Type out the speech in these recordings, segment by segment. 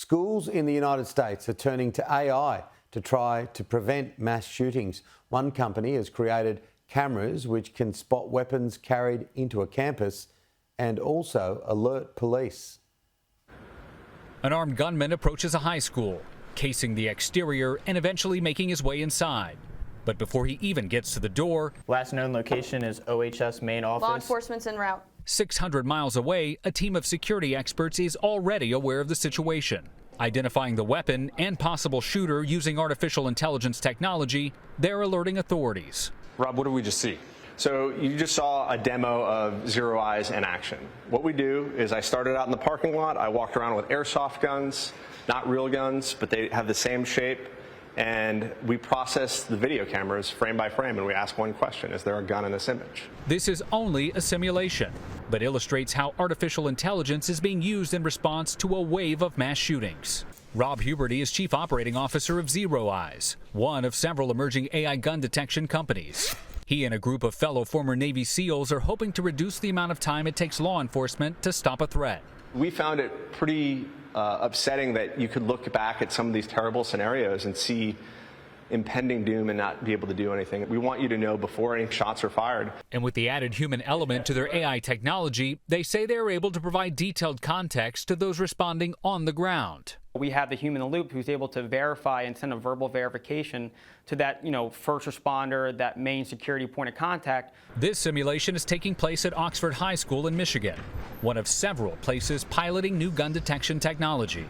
Schools in the United States are turning to AI to try to prevent mass shootings. One company has created cameras which can spot weapons carried into a campus and also alert police. An armed gunman approaches a high school, casing the exterior and eventually making his way inside. But before he even gets to the door, last known location is OHS main office. Law enforcement's en route. 600 miles away, a team of security experts is already aware of the situation. Identifying the weapon and possible shooter using artificial intelligence technology, they're alerting authorities. Rob, what did we just see? So you just saw a demo of ZeroEyes in action. What we do is I started out in the parking lot. I walked around with airsoft guns, not real guns, but they have the same shape. And we process the video cameras frame by frame, and we ask one question: is there a gun in this image? This is only a simulation, but illustrates how artificial intelligence is being used in response to a wave of mass shootings. Rob Huberty is Chief Operating Officer of ZeroEyes, one of several emerging AI gun detection companies. He and a group of fellow former Navy SEALs are hoping to reduce the amount of time it takes law enforcement to stop a threat. We found it pretty upsetting that you could look back at some of these terrible scenarios and see impending doom and not be able to do anything. We want you to know before any shots are fired. And with the added human element to their AI technology, they say they are able to provide detailed context to those responding on the ground. We have the human in the loop who's able to verify and send a verbal verification to that, first responder, that main security point of contact. This simulation is taking place at Oxford High School in Michigan, one of several places piloting new gun detection technology.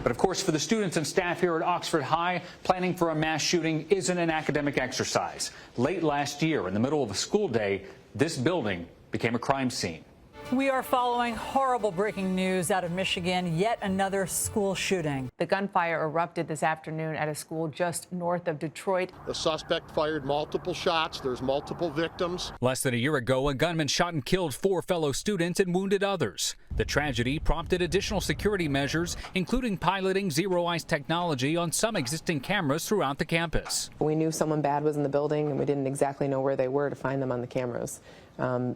But of course, for the students and staff here at Oxford High, planning for a mass shooting isn't an academic exercise. Late last year, in the middle of a school day, this building became a crime scene. We are following horrible breaking news out of Michigan, yet another school shooting. The gunfire erupted this afternoon at a school just north of Detroit. The suspect fired multiple shots. There's multiple victims. Less than a year ago, a gunman shot and killed 4 fellow students and wounded others. The tragedy prompted additional security measures, including piloting ZeroEyes technology on some existing cameras throughout the campus. We knew someone bad was in the building, and we didn't exactly know where they were to find them on the cameras.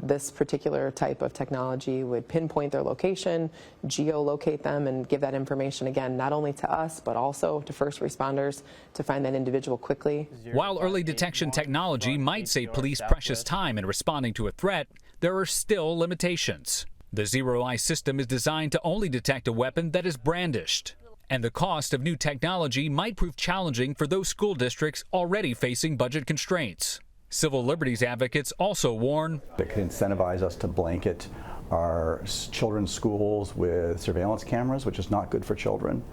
This particular type of technology would pinpoint their location, geolocate them, and give that information again, not only to us, but also to first responders to find that individual quickly. While early detection technology might save police precious time in responding to a threat, there are still limitations. The ZeroEyes system is designed to only detect a weapon that is brandished. And the cost of new technology might prove challenging for those school districts already facing budget constraints. Civil liberties advocates also warn it could incentivize us to blanket our children's schools with surveillance cameras, which is not good for children.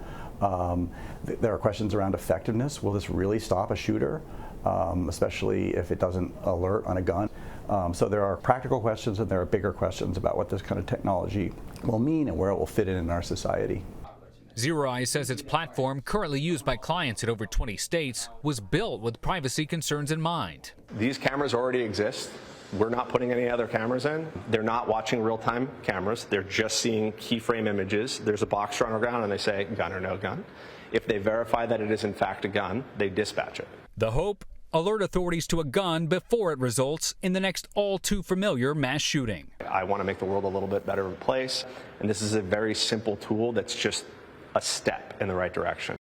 There are questions around effectiveness. Will this really stop a shooter, especially if it doesn't alert on a gun? So there are practical questions and there are bigger questions about what this kind of technology will mean and where it will fit in our society. ZeroEyes says its platform, currently used by clients in over 20 states, was built with privacy concerns in mind. These cameras already exist. We're not putting any other cameras in. They're not watching real-time cameras. They're just seeing keyframe images. There's a box on the ground and they say gun or no gun. If they verify that it is in fact a gun, they dispatch it. The hope? Alert authorities to a gun before it results in the next all-too-familiar mass shooting. I want to make the world a little bit better of a place, and this is a very simple tool that's just a step in the right direction.